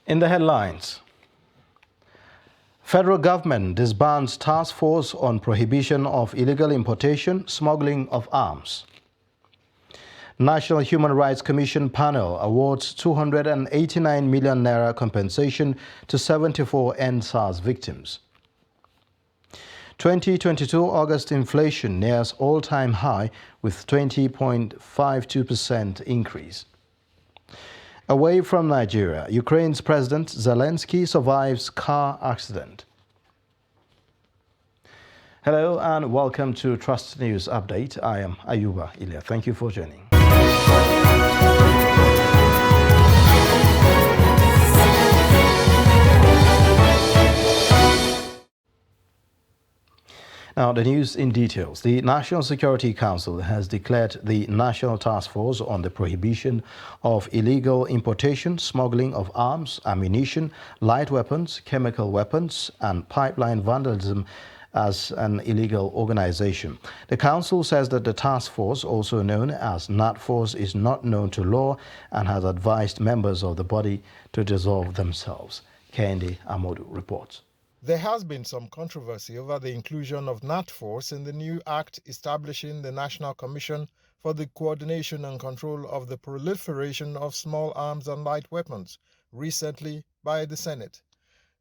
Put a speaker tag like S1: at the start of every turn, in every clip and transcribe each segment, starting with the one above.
S1: In the headlines, federal government disbands task force on prohibition of illegal importation, smuggling of arms. National Human Rights Commission panel awards 289 million naira compensation to 74 EndSARS victims. 2022 August inflation nears all-time high with 20.52% increase. Away from Nigeria, Ukraine's President Zelensky survives car accident. Hello and welcome to Trust News Update. I am Ayuba Ilya. Thank you for joining. Now, the news in details. The National Security Council has declared the National Task Force on the Prohibition of Illegal Importation, Smuggling of Arms, Ammunition, Light Weapons, Chemical Weapons, and Pipeline Vandalism as an illegal organization. The Council says that the task force, also known as NATFORCE, is not known to law and has advised members of the body to dissolve themselves. Kehinde Amodu reports.
S2: There has been some controversy over the inclusion of NATFORCE in the new act establishing the National Commission for the Coordination and Control of the Proliferation of Small Arms and Light Weapons, recently by the Senate.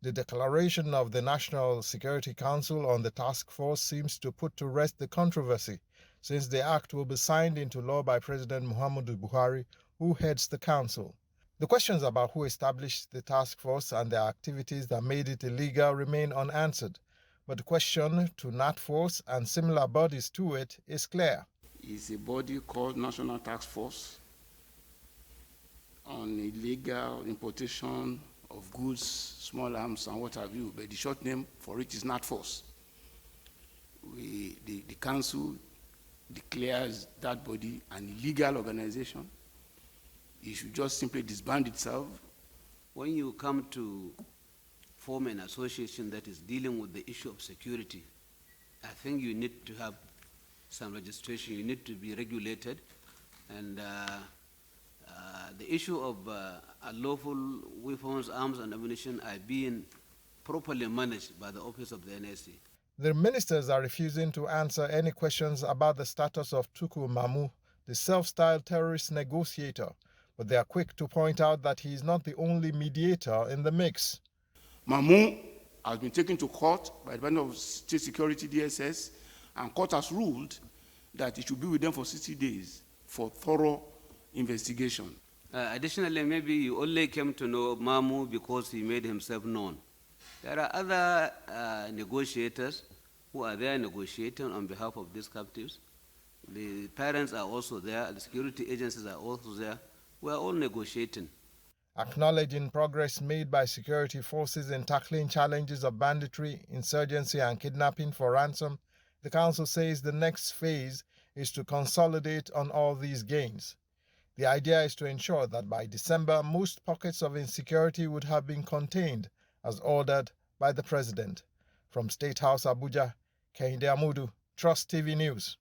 S2: The declaration of the National Security Council on the task force seems to put to rest the controversy, since the act will be signed into law by President Muhammadu Buhari, who heads the council. The questions about who established the task force and the activities that made it illegal remain unanswered, but the question to NATFORCE and similar bodies to it is clear.
S3: It's a body called National Task Force on illegal importation of goods, small arms, and what have you, but the short name for it is NATFORCE. The council declares that body an illegal organization. It should just simply disband itself.
S4: When you come to form an association that is dealing with the issue of security, I think you need to have some registration. You need to be regulated. And the issue of unlawful weapons, arms, and ammunition are being properly managed by the Office of the NSC.
S2: The ministers are refusing to answer any questions about the status of Tukur Mamu, the self-styled terrorist negotiator, but they are quick to point out that he is not the only mediator in the mix.
S3: Mamu has been taken to court by the Department of State Security, DSS, and court has ruled that he should be with them for 60 days for thorough investigation.
S4: Additionally, maybe you only came to know Mamu because he made himself known. There are other negotiators who are there negotiating on behalf of these captives. The parents are also there, the security agencies are also there. We are all negotiating.
S2: Acknowledging progress made by security forces in tackling challenges of banditry, insurgency, and kidnapping for ransom, the Council says the next phase is to consolidate on all these gains. The idea is to ensure that by December, most pockets of insecurity would have been contained, as ordered by the President. From State House, Abuja, Kehinde Amodu, Trust TV News.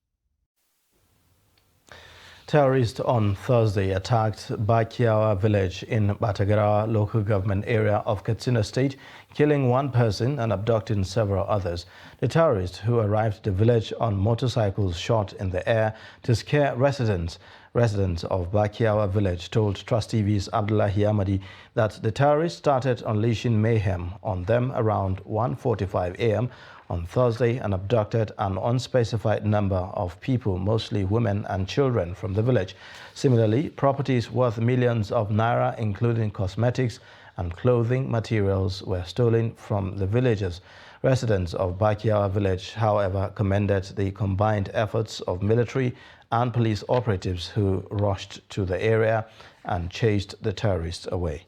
S1: Terrorists on Thursday attacked Bakiawa village in Batagara local government area of Katsina State, killing one person and abducting several others. The terrorists, who arrived at the village on motorcycles, shot in the air to scare residents. Residents of Bakiawa village told Trust TV's Abdullahi Ahmadi that the terrorists started unleashing mayhem on them around 1:45 a.m. on Thursday and abducted an unspecified number of people, mostly women and children, from the village. Similarly, properties worth millions of naira, including cosmetics and clothing materials, were stolen from the villagers. Residents of Bakiawa village, however, commended the combined efforts of military and police operatives who rushed to the area and chased the terrorists away.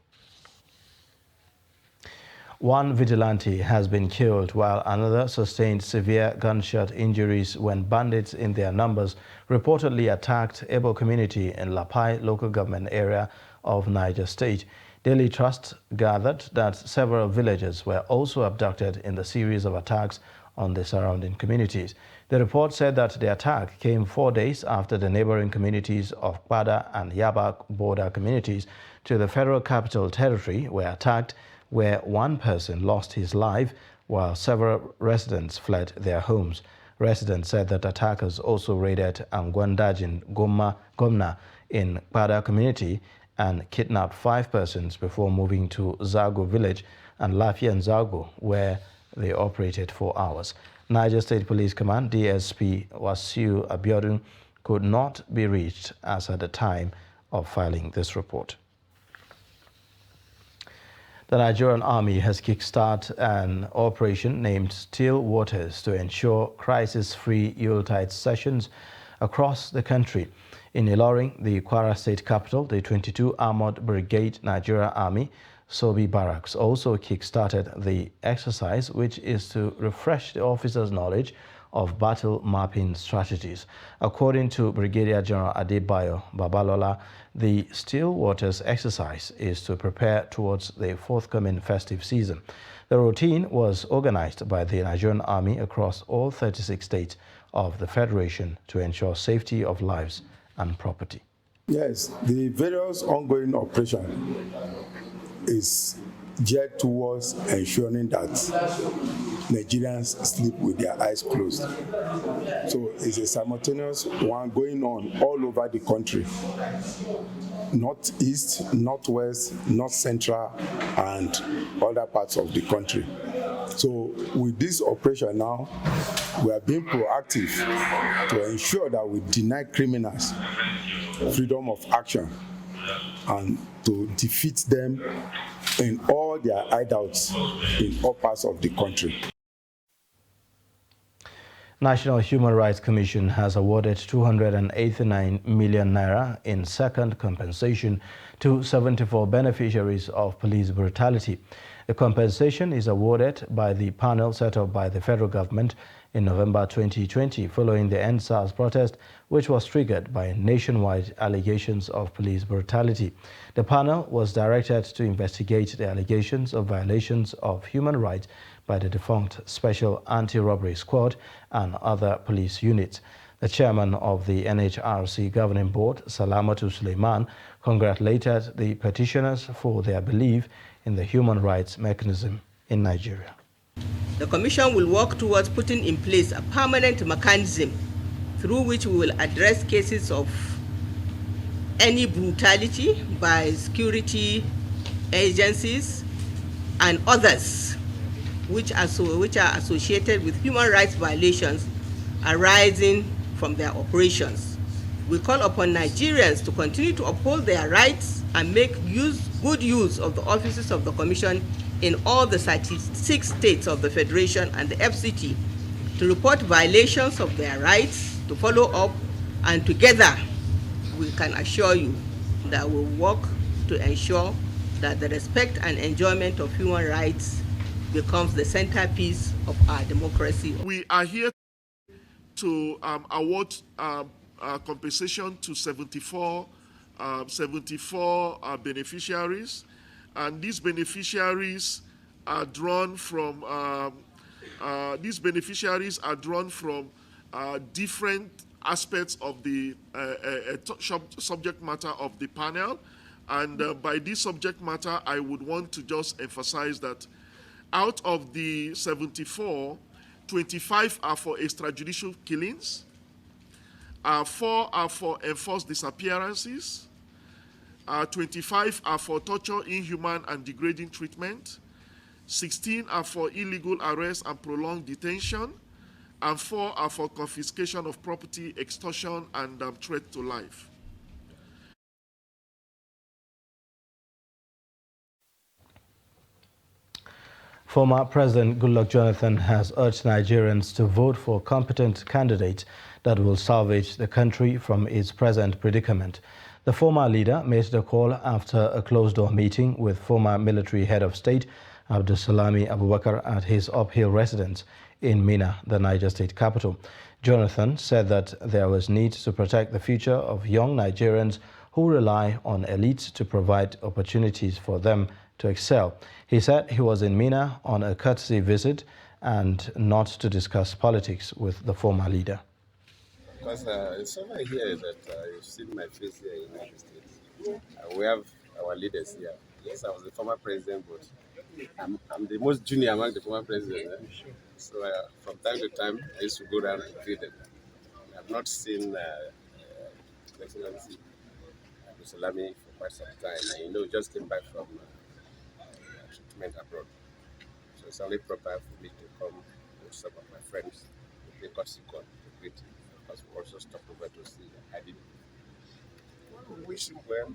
S1: One vigilante has been killed while another sustained severe gunshot injuries when bandits in their numbers reportedly attacked Ebo community in Lapai local government area of Niger State. Daily Trust gathered that several villagers were also abducted in the series of attacks on the surrounding communities. The report said that the attack came 4 days after the neighboring communities of Bada and Yaba border communities to the Federal Capital Territory were attacked, where one person lost his life while several residents fled their homes. Residents said that attackers also raided Angwandajin Gomna in Bada community and kidnapped 5 persons before moving to Zago village and Lafian Zago, where they operated for hours. Niger State Police Command DSP Wasiu Abiodun could not be reached as at the time of filing this report. The Nigerian Army has kickstarted an operation named Still Waters to ensure crisis-free Yuletide sessions across the country. In Ilorin, the Kwara State capital, the 22 Armored Brigade Nigeria Army Sobi Barracks also kick-started the exercise, which is to refresh the officers' knowledge of battle mapping strategies. According to Brigadier General Adebayo Babalola, the Still Waters exercise is to prepare towards the forthcoming festive season. The routine was organized by the Nigerian Army across all 36 states of the Federation to ensure safety of lives and property.
S5: Yes, the various ongoing operations is geared towards ensuring that Nigerians sleep with their eyes closed. So it's a simultaneous one going on all over the country. Northeast, northwest, north central, and other parts of the country. So with this operation now, we are being proactive to ensure that we deny criminals freedom of action and to defeat them in all their hideouts in all parts of the country.
S1: National Human Rights Commission has awarded 289 million naira in second compensation to 74 beneficiaries of police brutality. The compensation is awarded by the panel set up by the federal government in November 2020 following the EndSARS protest, which was triggered by nationwide allegations of police brutality. The panel was directed to investigate the allegations of violations of human rights by the defunct Special Anti-Robbery Squad and other police units. The chairman of the NHRC Governing Board, Salamatu Suleiman, congratulated the petitioners for their belief in the human rights mechanism in Nigeria.
S6: The Commission will work towards putting in place a permanent mechanism through which we will address cases of any brutality by security agencies and others which are associated with human rights violations arising from their operations. We call upon Nigerians to continue to uphold their rights and make good use of the offices of the Commission in all the 36 states of the Federation and the FCT to report violations of their rights, to follow up, and together we can assure you that we'll work to ensure that the respect and enjoyment of human rights becomes the centerpiece of our democracy.
S7: We are here to award compensation to 74 beneficiaries, and these beneficiaries are drawn from different aspects of the subject matter of the panel. And by this subject matter, I would want to just emphasize that out of the 74, 25 are for extrajudicial killings, 4 are for enforced disappearances, 25 are for torture, inhuman and degrading treatment, 16 are for illegal arrest and prolonged detention, and 4 are for confiscation of property, extortion, and threat to life.
S1: Former President Goodluck Jonathan has urged Nigerians to vote for competent candidates that will salvage the country from its present predicament. The former leader made the call after a closed-door meeting with former military head of state Abdulsalami Abubakar at his uphill residence in Minna, the Niger State capital. Jonathan said that there was need to protect the future of young Nigerians who rely on elites to provide opportunities for them to excel. He said he was in Minna on a courtesy visit and not to discuss politics with the former leader.
S8: Because it's over here that you've seen my face here in the United States. We have our leaders here. Yes, I was the former president, but I'm the most junior among the former presidents. So from time to time, I used to go down and greet them. I've not seen Excellency Salami for quite some time. And just came back from treatment abroad. So it's only proper for me to come with some of my friends to pay Corsican to greet him. Because we also stopped over to see Hadi. We wish him well,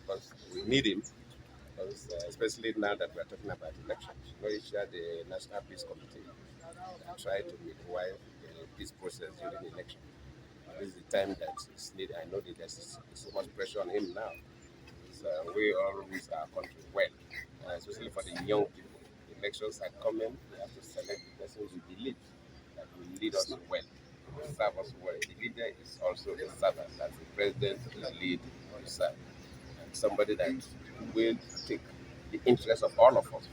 S8: because we need him. Because, especially now that we're talking about elections. Each year the National Peace Committee try to midwife the peace process during the election. This is the time that it's needed. I know that there's so much pressure on him now. So we all wish our country well, especially for the young people. The elections are coming. We have to select the persons we believe that will lead us well, will serve us well. The leader is also a servant, that the president will lead or serve. And somebody that will take the interest of all of us,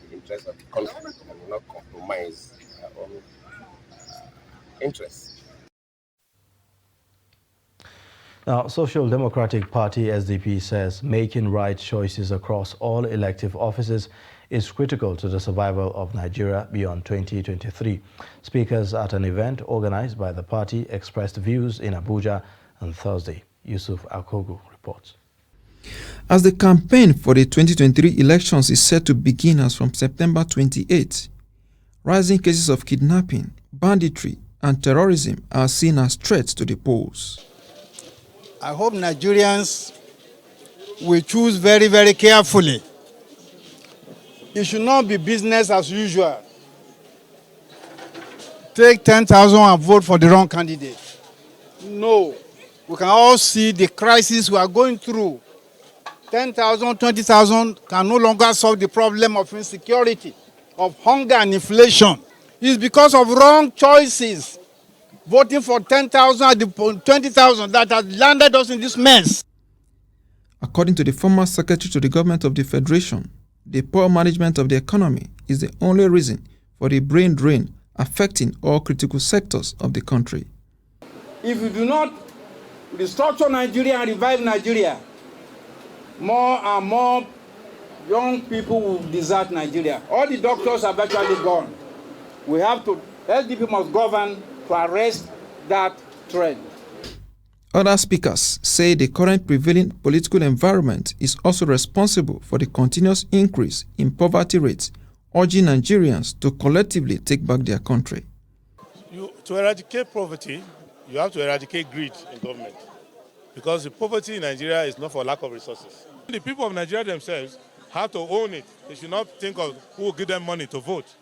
S8: the interest of the country, and will not compromise our own interests.
S1: Now, Social Democratic Party SDP says making right choices across all elective offices is critical to the survival of Nigeria beyond 2023. Speakers at an event organized by the party expressed views in Abuja on Thursday. Yusuf Akogu reports.
S9: As the campaign for the 2023 elections is set to begin as from September 28, rising cases of kidnapping, banditry, and terrorism are seen as threats to the polls.
S10: I hope Nigerians will choose very, very carefully. It should not be business as usual. Take 10,000 and vote for the wrong candidate. No. We can all see the crisis we are going through. 10,000, 20,000 can no longer solve the problem of insecurity, of hunger and inflation. It's because of wrong choices. Voting for 10,000 and 20,000 that has landed us in this mess.
S9: According to the former secretary to the government of the Federation, the poor management of the economy is the only reason for the brain drain affecting all critical sectors of the country.
S10: If you do not restructure Nigeria and revive Nigeria, more and more young people will desert Nigeria. All the doctors have actually gone. We have to, SDP must govern to arrest that trend.
S9: Other speakers say the current prevailing political environment is also responsible for the continuous increase in poverty rates, urging Nigerians to collectively take back their country.
S11: To eradicate poverty, you have to eradicate greed in government, because the poverty in Nigeria is not for lack of resources. The people of Nigeria themselves have to own it. They should not think of who will give them money to vote.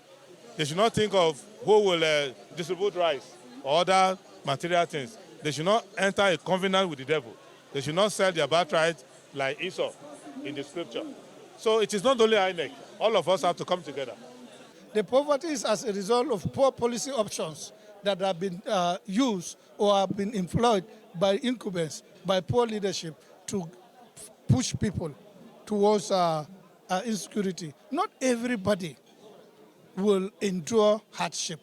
S11: They should not think of who will distribute rice or other material things. They should not enter a covenant with the devil. They should not sell their birthright like Esau in the scripture. So it is not only INEC. All of us have to come together.
S12: The poverty is as a result of poor policy options that have been used or have been employed by incumbents, by poor leadership to push people towards insecurity. Not everybody will endure hardship.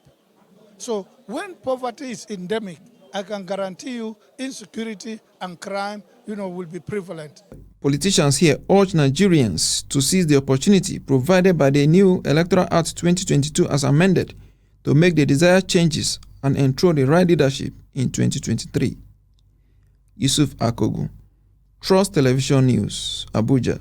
S12: So when poverty is endemic, I can guarantee you insecurity and crime, will be prevalent.
S9: Politicians here urge Nigerians to seize the opportunity provided by the new Electoral Act 2022 as amended to make the desired changes and enthrone the right leadership in 2023. Yusuf Akogu, Trust Television News, Abuja.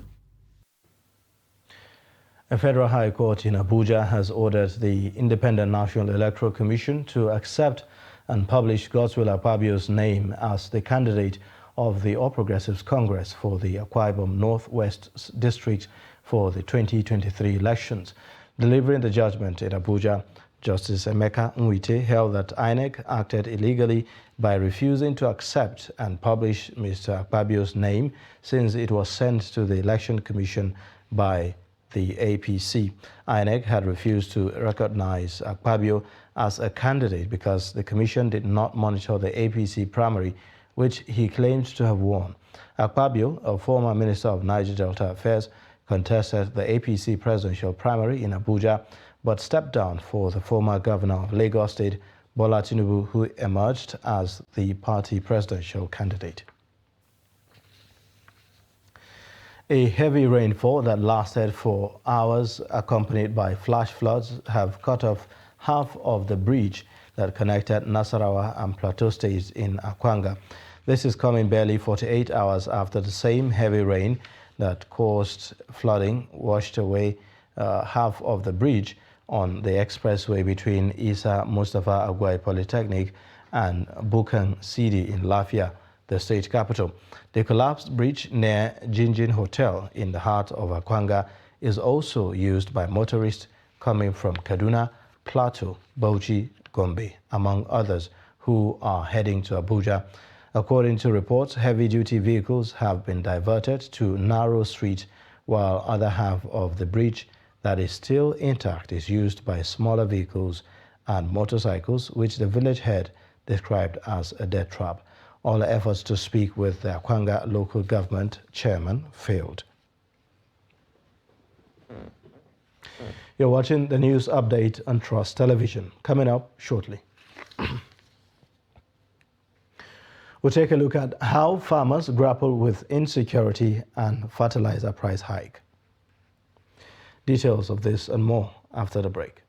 S1: A federal high court in Abuja has ordered the Independent National Electoral Commission to accept and publish Godswill Akpabio's name as the candidate of the All Progressives Congress for the Akwa Ibom Northwest District for the 2023 elections. Delivering the judgment in Abuja, Justice Emeka Nwite held that INEC acted illegally by refusing to accept and publish Mr. Akpabio's name since it was sent to the Election Commission by the APC. INEC had refused to recognize Akpabio as a candidate because the commission did not monitor the APC primary, which he claimed to have won. Akpabio, a former Minister of Niger Delta Affairs, contested the APC presidential primary in Abuja, but stepped down for the former governor of Lagos State, Bola Tinubu, who emerged as the party presidential candidate. A heavy rainfall that lasted for hours, accompanied by flash floods, have cut off half of the bridge that connected Nasarawa and Plateau states in Akwanga. This is coming barely 48 hours after the same heavy rain that caused flooding washed away half of the bridge on the expressway between Isa Mustafa Agwai Polytechnic and Bukan Sidi in Lafia, the state capital. The collapsed bridge near Jinjin Hotel in the heart of Akwanga is also used by motorists coming from Kaduna, Plateau, Bauchi, Gombe, among others, who are heading to Abuja. According to reports, heavy-duty vehicles have been diverted to narrow streets, while other half of the bridge that is still intact is used by smaller vehicles and motorcycles, which the village head described as a death trap. All efforts to speak with the Akwanga local government chairman failed. You're watching the news update on Trust Television. Coming up shortly. We'll take a look at how farmers grapple with insecurity and fertilizer price hike. Details of this and more after the break.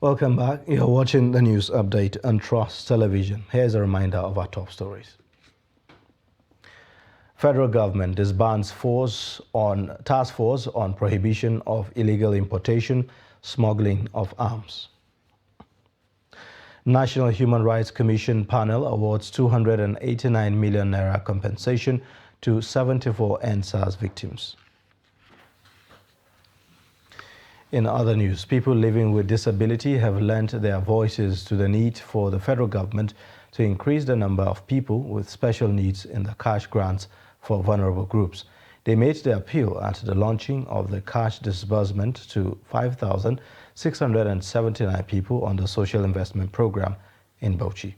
S1: Welcome back. You're watching the news update on Trust Television. Here's a reminder of our top stories. Federal government disbands task force on prohibition of illegal importation, smuggling of arms. National Human Rights Commission panel awards 289 million naira compensation to 74 NSAS victims. In other news, people living with disability have lent their voices to the need for the federal government to increase the number of people with special needs in the cash grants for vulnerable groups. They made the appeal at the launching of the cash disbursement to 5,679 people on the Social Investment Program in Bauchi.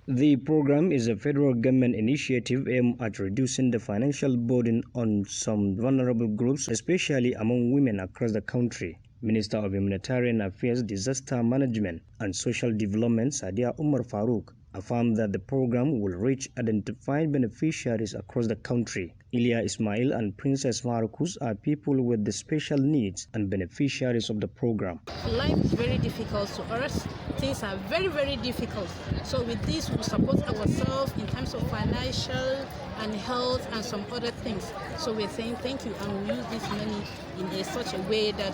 S13: The program is a federal government initiative aimed at reducing the financial burden on some vulnerable groups, especially among women across the country. Minister of Humanitarian Affairs, Disaster Management and Social Development, Sadia Umar Farouk, affirmed that the program will reach identified beneficiaries across the country. Ilya Ismail and Princess Marcus are people with the special needs and beneficiaries of the program.
S14: Life is very difficult to us. Things are very, very difficult. So with this, we support ourselves in terms of financial and health and some other things. So we're saying thank you, and we'll use this money in such a way that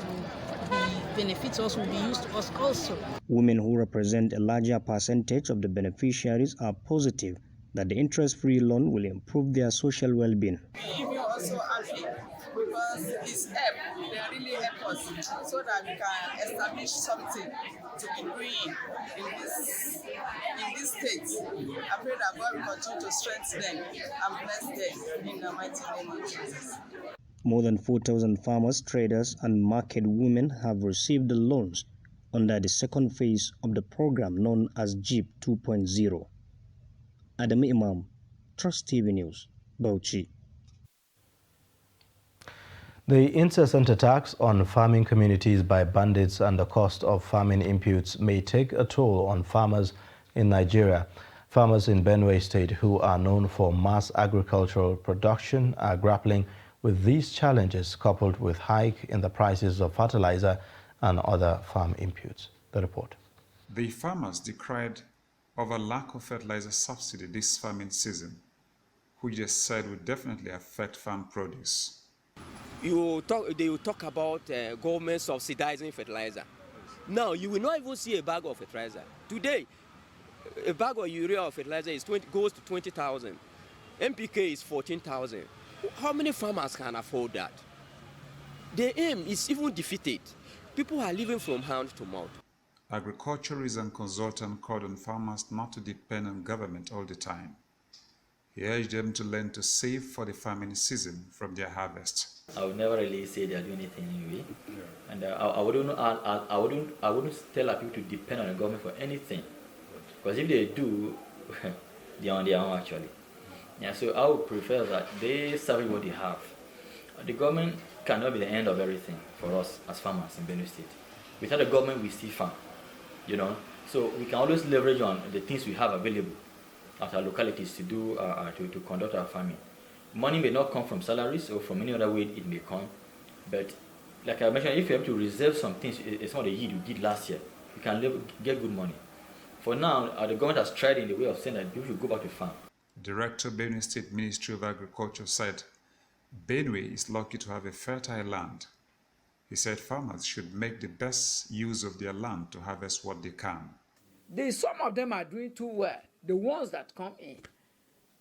S14: the benefits also will be used to us also.
S13: Women who represent a larger percentage of the beneficiaries are positive that the interest-free loan will improve their social well-being.
S15: We are also happy because it's help. They really help us so that we can establish something to be doing in this state. I pray that God will continue to strengthen them and bless them in the mighty name of Jesus.
S13: More than 4,000 farmers, traders, and market women have received the loans under the second phase of the program known as JIP 2.0. Adam Imam, Trust TV News, Bauchi.
S1: The incessant attacks on farming communities by bandits and the cost of farming inputs may take a toll on farmers in Nigeria. Farmers in Benue State, who are known for mass agricultural production, are grappling with these challenges, coupled with hike in the prices of fertilizer and other farm inputs. The report.
S16: The farmers decried over lack of fertilizer subsidy this farming season, which they said would definitely affect farm produce.
S17: They will talk about government subsidizing fertilizer. Now, you will not even see a bag of fertilizer. Today, a bag of urea or fertilizer goes to 20,000. NPK is 14,000. How many farmers can afford that? The aim is even defeated. People are living from hand to mouth.
S16: Agriculturist and consultant called on farmers not to depend on government all the time. He urged them to learn to save for the farming season from their harvest.
S18: I would never really say they are doing anything anyway, and I wouldn't tell people to depend on the government for anything, because if they do, they are on their own actually. Yeah, so I would prefer that they serve what they have. The government cannot be the end of everything for us as farmers in Benue State. Without the government, we still farm, So we can always leverage on the things we have available at our localities to do to conduct our farming. Money may not come from salaries or from any other way it may come, but like I mentioned, if you have to reserve some things, it's not the yield you did last year, you can get good money. For now, the government has tried in the way of saying that people should go back to farm.
S16: Director Benue State Ministry of Agriculture said Benue is lucky to have a fertile land. He said farmers should make the best use of their land to harvest what they can.
S19: Some of them are doing too well. The ones that come in.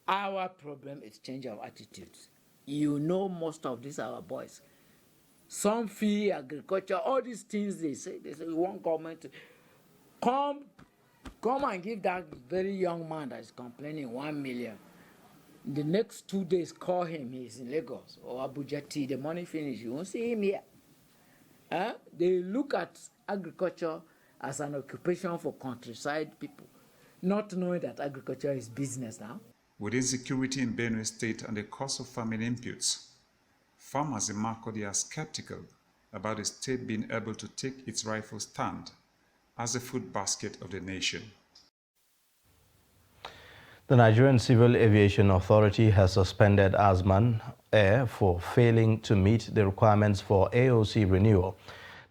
S19: Our problem is change of attitudes. Most of these are our boys. Some fee, agriculture, all these things they say we want government to come and give that very young man that is complaining 1 million. In the next 2 days, call him, he's in Lagos or Abuja T, the money finish, you won't see him here. They look at agriculture as an occupation for countryside people, not knowing that agriculture is business now.
S16: With insecurity in Benue State and the cost of farming inputs, farmers in Makurdi are skeptical about the state being able to take its rightful stand as the food basket of the nation.
S1: The Nigerian Civil Aviation Authority has suspended Azman Air for failing to meet the requirements for AOC renewal.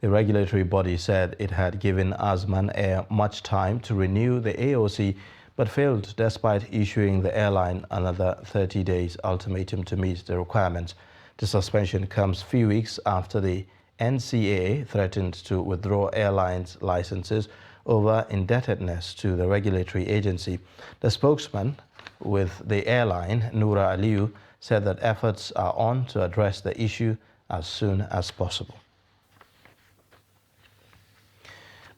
S1: The regulatory body said it had given Azman Air much time to renew the AOC, but failed despite issuing the airline another 30 days ultimatum to meet the requirements. The suspension comes few weeks after the NCAA threatened to withdraw airlines' licenses over indebtedness to the regulatory agency. The spokesman with the airline, Noura Aliyu, said that efforts are on to address the issue as soon as possible.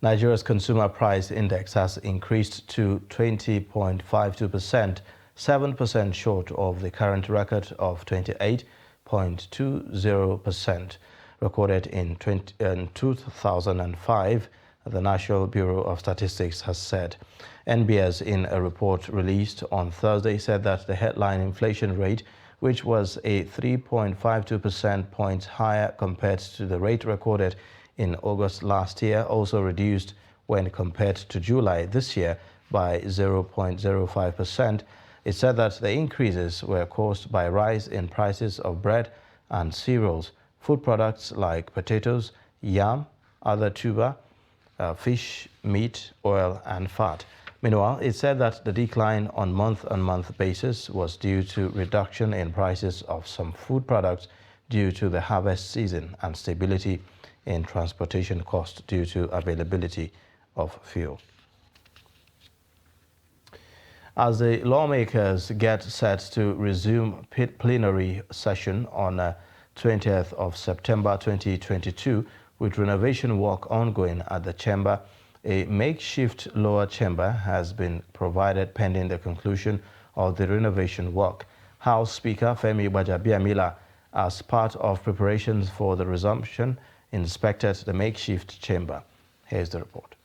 S1: Nigeria's consumer price index has increased to 20.52%, 7% short of the current record of 28.20% recorded in 2005, the National Bureau of Statistics has said. NBS, in a report released on Thursday, said that the headline inflation rate, which was a 3.52% points higher compared to the rate recorded in August last year, also reduced when compared to July this year by 0.05%. It said that the increases were caused by a rise in prices of bread and cereals, food products like potatoes, yam, other tuber, fish, meat, oil, and fat. Meanwhile, it said that the decline on month-on-month basis was due to reduction in prices of some food products due to the harvest season and stability in transportation costs due to availability of fuel. As the lawmakers get set to resume plenary session on 20th of September 2022, with renovation work ongoing at the chamber, a makeshift lower chamber has been provided pending the conclusion of the renovation work. House Speaker Femi Gbajabiamila, as part of preparations for the resumption, inspected the makeshift chamber. Here's the report.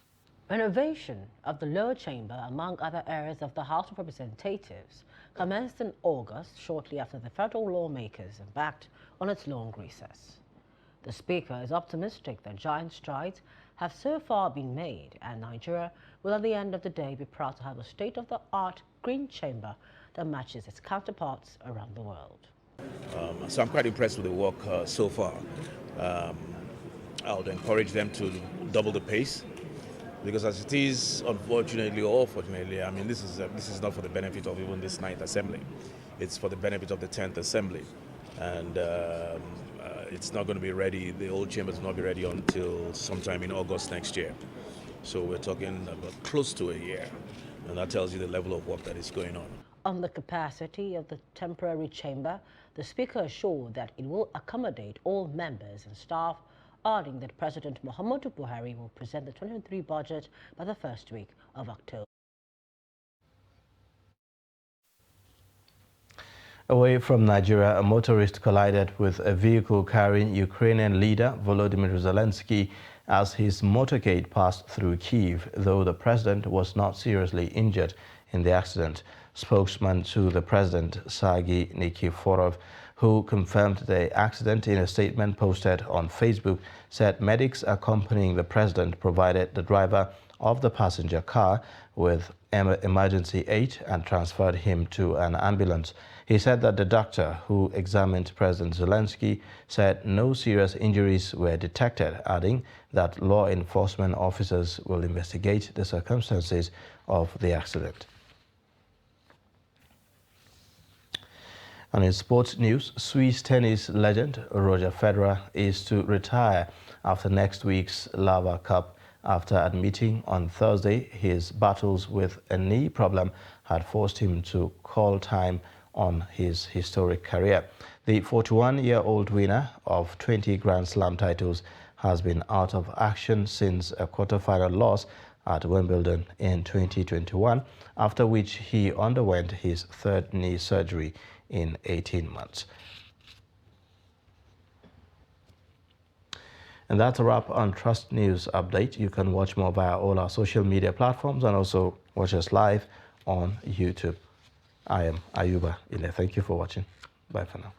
S20: Renovation of the lower chamber, among other areas of the House of Representatives, commenced in August, shortly after the federal lawmakers embarked on its long recess. The Speaker is optimistic that giant strides have so far been made, and Nigeria will at the end of the day be proud to have a state-of-the-art green chamber that matches its counterparts around the world.
S21: So I'm quite impressed with the work so far. I would encourage them to double the pace Because as it is, unfortunately or fortunately, I mean, this is not for the benefit of even this 9th Assembly. It's for the benefit of the 10th Assembly. And it's not going to be ready, the old chamber will not be ready until sometime in August next year. So we're talking about close to a year. And that tells you the level of work that is going on.
S20: On the capacity of the temporary chamber, the Speaker assured that it will accommodate all members and staff, adding that President Muhammadu Buhari will present the 2023 budget by the first week of October.
S1: Away from Nigeria, a motorist collided with a vehicle carrying Ukrainian leader Volodymyr Zelensky as his motorcade passed through Kyiv, though the president was not seriously injured in the accident. Spokesman to the president, Sergei Nikiforov, who confirmed the accident in a statement posted on Facebook, said medics accompanying the president provided the driver of the passenger car with emergency aid and transferred him to an ambulance. He said that the doctor who examined President Zelensky said no serious injuries were detected, adding that law enforcement officers will investigate the circumstances of the accident. And in sports news, Swiss tennis legend Roger Federer is to retire after next week's Laver Cup after admitting on Thursday his battles with a knee problem had forced him to call time on his historic career. The 41-year-old winner of 20 Grand Slam titles has been out of action since a quarter-final loss at Wimbledon in 2021, after which he underwent his third knee surgery in 18 months. And that's a wrap on Trust News Update. You can watch more via all our social media platforms and also watch us live on YouTube. I am Ayuba Ile. Thank you for watching. Bye for now.